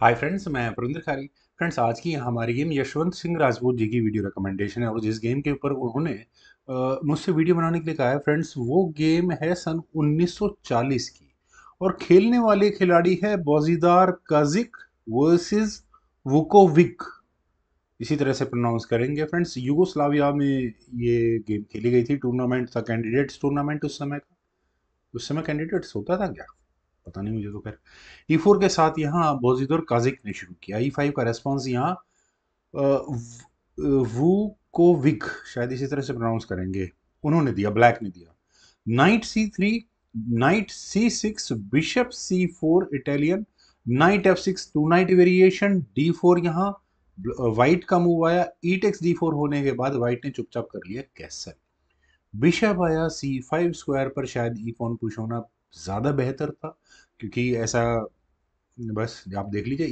Hi friends, मैं प्रविंदर खारी। Friends, आज की हमारी गेम यशवंत सिंह राजपूत जी की वीडियो रिकमेंडेशन है और जिस गेम के ऊपर उन्होंने मुझसे वीडियो बनाने के लिए कहा है फ्रेंड्स, वो गेम है सन 1940 की और खेलने वाले खिलाड़ी है बॉजीदार काजिक वर्सेस वुकोविक। इसी तरह से प्रोनाउंस करेंगे फ्रेंड्स। यूगोस्लाविया में ये गेम खेली गई थी। टूर्नामेंट था, कैंडिडेट्स टूर्नामेंट उस समय का। उस समय कैंडिडेट्स होता था क्या, पता नहीं मुझे तो। खैर, E4 के साथ यहाँ बोजिदोर काजिक ने शुरू किया। E5 का रेस्पॉन्स यहाँ वुकोविक, शायद इसी तरह से प्रोनाउंस करेंगे, उन्होंने दिया, ब्लैक ने दिया। Knight C3, knight C6, bishop C4 Italian, knight F6, two knight variation, D4 यहाँ वाइट का मूव आया। ई टेक्स D4 होने के बाद वाइट ने चुपचाप कर लिया कैसल। बिशप आया C5 स्क्वायर पर, शायद ई पॉन पुश होना ज़्यादा बेहतर था, क्योंकि ऐसा, बस आप देख लीजिए,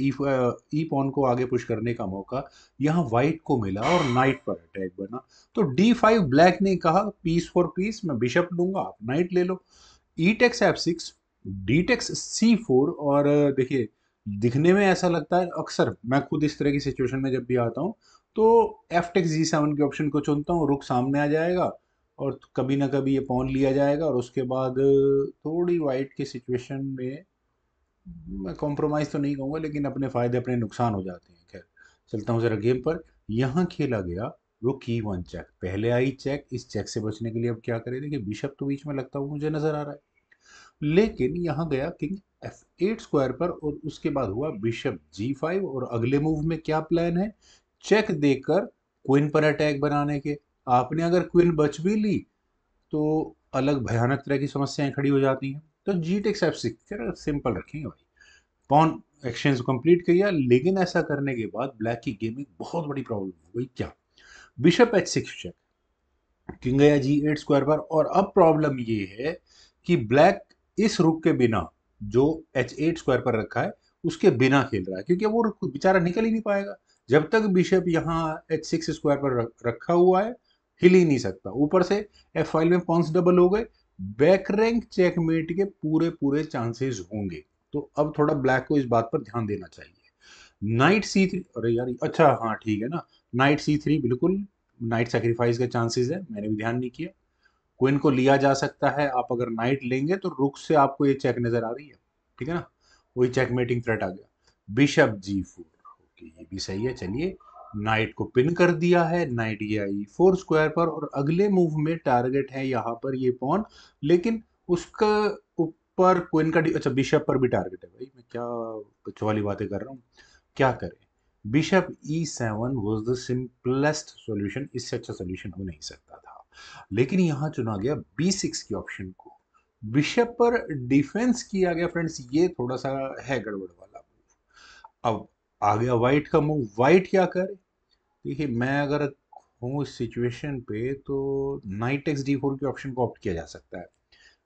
ई पॉन को आगे पुश करने का मौका यहाँ वाइट को मिला और नाइट पर अटैक बना। तो D5, ब्लैक ने कहा पीस फॉर पीस, मैं बिशप लूंगा, आप नाइट ले लो। E takes F6, D takes C4, और देखिए, दिखने में ऐसा लगता है, अक्सर मैं खुद इस तरह की सिचुएशन में जब भी आता हूँ तो एफ टेक्स G7 के ऑप्शन को चुनता हूँ, रुक सामने आ जाएगा और कभी ना कभी ये पॉन लिया जाएगा और उसके बाद थोड़ी वाइट की सिचुएशन में, मैं कॉम्प्रोमाइज़ तो नहीं कहूँगा, लेकिन अपने फ़ायदे अपने नुकसान हो जाते हैं। खैर, चलता हूँ ज़रा गेम पर। यहाँ खेला गया रुक E1 चेक, पहले आई चेक। इस चेक से बचने के लिए अब क्या करें? देखिए, बिशप तो बीच में लगता हुआ मुझे नज़र आ रहा है, लेकिन यहाँ गया किंग F8 स्क्वायर पर और उसके बाद हुआ बिशप G5। और अगले मूव में क्या प्लान है? चेक देकर क्वीन पर अटैक बनाने के। आपने अगर क्वीन बच भी ली तो अलग भयानक तरह की समस्याएं खड़ी हो जाती हैं। तो जी टेक्स F6, चलो सिंपल रखेंगे भाई। पॉन एक्सचेंज कंप्लीट किया, लेकिन ऐसा करने के बाद ब्लैक की गेम में बहुत बड़ी प्रॉब्लम हो गई। क्या? बिशप H6 चेक, किंग गया G8 स्क्वायर पर, और अब प्रॉब्लम ये है कि ब्लैक इस रुक के बिना, जो H8 स्क्वायर पर रखा है, उसके बिना खेल रहा है, क्योंकि वो रुक बेचारा निकल ही नहीं पाएगा जब तक बिशप यहाँ H6 स्क्वायर पर रखा हुआ है। हिल ही नहीं सकता। ऊपर से F5 में पॉन्स डबल हो गए, बैक रैंक चेकमेट के पूरे पूरे चांसेस होंगे। तो अब थोड़ा ब्लैक को इस बात पर ध्यान देना चाहिए। नाइट C3, अरे यार, अच्छा हाँ ठीक है ना, नाइट C3 बिल्कुल नाइट सेक्रीफाइस का चांसेस है, मैंने भी ध्यान नहीं किया। क्वीन को लिया जा सकता है, आप अगर नाइट लेंगे तो रुक से आपको ये चेक नजर आ रही है, ठीक है ना, वही चेकमेटिंग थ्रेट आ गया। बिशप G4, ओके, ये भी सही है। चलिए, नाइट को पिन कर दिया है, नाइट गया E4 स्क्वायर पर और अगले मूव में टारगेट है यहाँ पर ये पॉन, लेकिन उसका ऊपर क्वीन का अच्छा, बिशप पर भी टारगेट है। भाई, मैं क्या बच्चों वाली बातें कर रहा हूँ, क्या करें? Bishop E7 was the simplest solution, इससे अच्छा सॉल्यूशन हो नहीं सकता था, लेकिन यहां चुना गया B6 की ऑप्शन को। बिशप पर डिफेंस किया गया फ्रेंड्स, ये थोड़ा सा है गड़बड़ वाला मूव। अब आ गया वाइट का मूव, वाइट क्या करे? देखिए, मैं अगर हूँ इस सिचुएशन पे तो नाइट X D4 के ऑप्शन को ऑप्ट किया जा सकता है।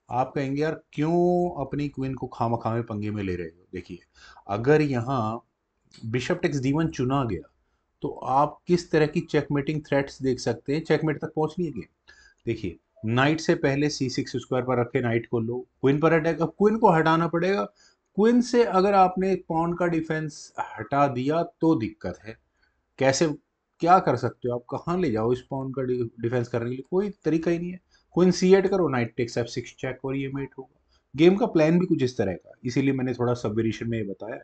आप कहेंगे यार, क्यों अपनी क्वीन को खामा में पंगे में ले रहे हो? देखिए, अगर यहाँ बिशप टेक्स D1 चुना गया तो आप किस तरह की चेकमेटिंग थ्रेट्स देख सकते हैं। चेकमेट तक पहुंच नहीं है गेम। देखिए, नाइट से पहले C6 स्क्वायर पर रखे नाइट को लो, क्वीन पर अटैक, अब क्वीन को हटाना पड़ेगा। क्वीन से अगर आपने पॉन का डिफेंस हटा दिया तो दिक्कत है। कैसे, क्या कर सकते हो आप? कहाँ ले जाओ इस पॉन का डिफेंस करने के लिए? कोई तरीका ही नहीं है। क्वीन C8 करो, नाइट टेक्स F6 चेक और ये मेट होगा। गेम का प्लान भी कुछ इस तरह का, इसीलिए मैंने थोड़ा सब वेरिएशन में ये बताया है।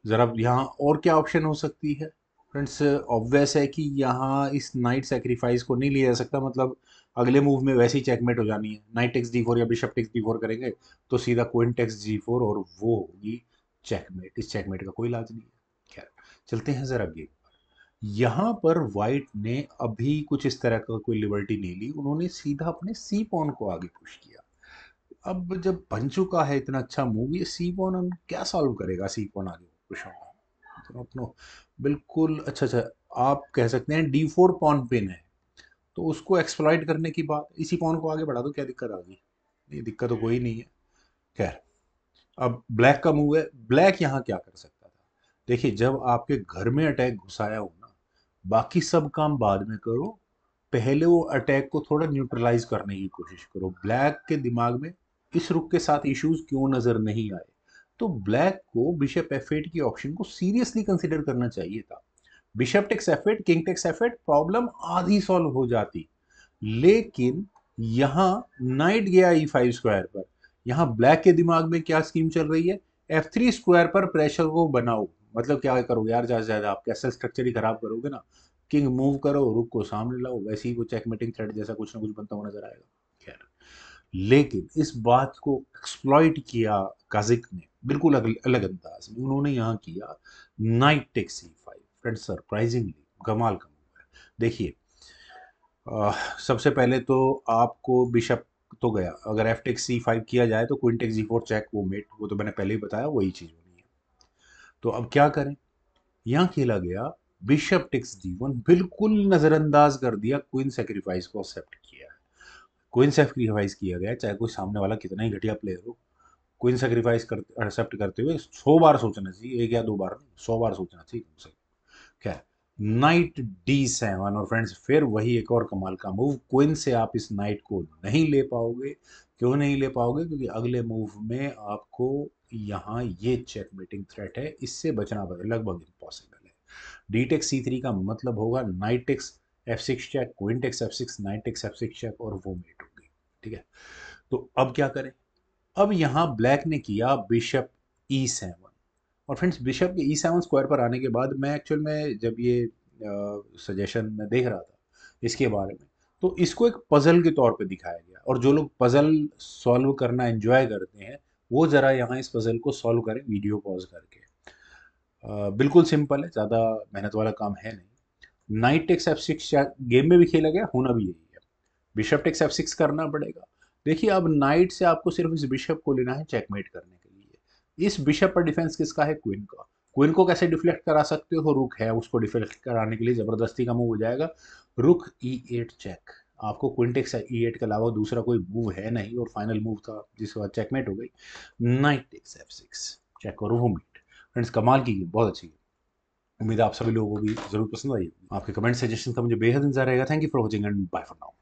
ज़रा यहाँ और क्या ऑप्शन हो सकती है फ्रेंड्स? ऑब्वियस है कि यहाँ इस नाइट सेक्रीफाइस को नहीं लिया जा सकता, मतलब अगले मूव में वैसे ही चेकमेट हो जानी है। नाइट टेक्स D4 या बिशप टेक्स D4 करेंगे तो सीधा क्वीन टेक्स G4 और वो होगी चेकमेट। इस चेकमेट का कोई इलाज नहीं है। खैर, चलते हैं ज़रा गेम पर। यहाँ पर वाइट ने अभी कुछ इस तरह का कोई लिबर्टी नहीं ली, उन्होंने सीधा अपने सी पॉन को आगे पुश किया। अब जब बन चुका है इतना अच्छा मूव, ये सी पॉन हम क्या सॉल्व करेगा? सी पॉन आगे पुश होगा तो अपनो, बिल्कुल। अच्छा अच्छा, आप कह सकते हैं D4 पॉन पिन है तो उसको एक्सप्लॉइट करने की बात, इसी पॉन को आगे बढ़ा दो, क्या दिक्कत आ गई? नहीं, दिक्कत तो कोई नहीं है। खैर, अब ब्लैक का मूव है। ब्लैक यहाँ क्या कर सकता था? देखिए, जब आपके घर में अटैक घुसाया हो ना, बाकी सब काम बाद में करो, पहले वो अटैक को थोड़ा न्यूट्रलाइज करने की कोशिश करो। ब्लैक के दिमाग में इस रुक के साथ इश्यूज क्यों नजर नहीं आए? तो ब्लैक को बिशप F8 की ऑप्शन को सीरियसली कंसिडर करना चाहिए था। Bishop takes F8, king takes F8, problem आधी सॉल्व हो जाती। लेकिन यहां नाइट गया E5 स्क्वायर पर। यहां ब्लैक के दिमाग में क्या स्कीम चल रही है? F3 स्क्वायर पर प्रेशर को बनाओ। मतलब क्या करोगे यार, ज्यादा से ज्यादा आप कैसल स्ट्रक्चर ही खराब करोगे ना। किंग मूव करो, रुक को सामने लाओ, वैसे ही वो चेकमेटिंग थ्रेड जैसा कुछ ना कुछ बनता हुआ नजर आएगा। खैर, लेकिन इस बात को एक्सप्लॉइट किया काजिक ने बिल्कुल अलग अंदाज में। उन्होंने यहाँ किया knight takes E5। Friends, surprisingly कमाल का मूव है। देखिए, सबसे पहले तो आपको बिशप तो गया, अगर एफ टेक्स C5 किया जाए तो क्वीन टेक्स G4 चेक, वो मेट, वो तो मैंने पहले ही बताया, वही चीज होनी है। तो अब क्या करें? यहाँ खेला गया बिशप टेक्स D1, बिल्कुल नजरअंदाज कर दिया, क्वीन सेक्रीफाइस को एक्सेप्ट किया है। क्वीन सेक्रीफाइस किया गया, चाहे कोई सामने वाला कितना ही घटिया प्लेयर हो। क्वीन सेक्रीफाइस कर एक्सेप्ट करते हुए 100 बार सोचना चाहिए, एक या दो बार नहीं, 100 बार सोचना चाहिए कम से कम। क्या, नाइट D7। और फ्रेंड्स, फिर वही एक और कमाल का मूव, क्वीन से आप इस नाइट को नहीं ले पाओगे। क्यों नहीं ले पाओगे? क्योंकि अगले मूव में आपको यहाँ ये चेकमेटिंग थ्रेट है, इससे बचना लगभग इम्पॉसिबल है। डी टेक्स C3 का मतलब होगा knight takes F6 check, queen takes F6, knight takes F6 check, और वो मेट होगी। ठीक है, तो अब क्या करें? अब यहाँ ब्लैक ने किया बिशप E7। और फ्रेंड्स, बिशप के E7 स्क्वायर पर आने के बाद मैं एक्चुअल में जब ये सजेशन में देख रहा था इसके बारे में, तो इसको एक पजल के तौर पे दिखाया गया। और जो लोग पजल सॉल्व करना एंजॉय करते हैं, वो जरा यहाँ इस पजल को सॉल्व करें वीडियो पॉज करके। बिल्कुल सिंपल है, ज़्यादा मेहनत वाला काम है नहीं। नाइट टेक्स F6 गेम में भी खेला गया, होना भी यही है। बिशप टेक्स F6 करना पड़ेगा। देखिए, अब नाइट से आपको सिर्फ इस बिशप को लेना है चेकमेट करने के लिए। इस बिशप पर डिफेंस किसका है? क्वीन का। क्वीन को कैसे डिफ्लेक्ट करा सकते हो? रुक है, उसको डिफ्लेक्ट कराने के लिए जबरदस्ती का मूव हो जाएगा, रुक E8 चेक। आपको क्वीन टेक्स E8 के अलावा दूसरा कोई मूव है नहीं, और फाइनल मूव था जिसके बाद चेकमेट हो गई। नाइट टेक्स F6 चेक और वो मीट। फ्रेंड्स, कमाल की गेम, बहुत अच्छी गेम। उम्मीद है आप सभी लोगों को भी जरूर पसंद आई। आपके कमेंट सजेशन का मुझे बेहद इंतजार रहेगा। Thank you for watching and bye for now.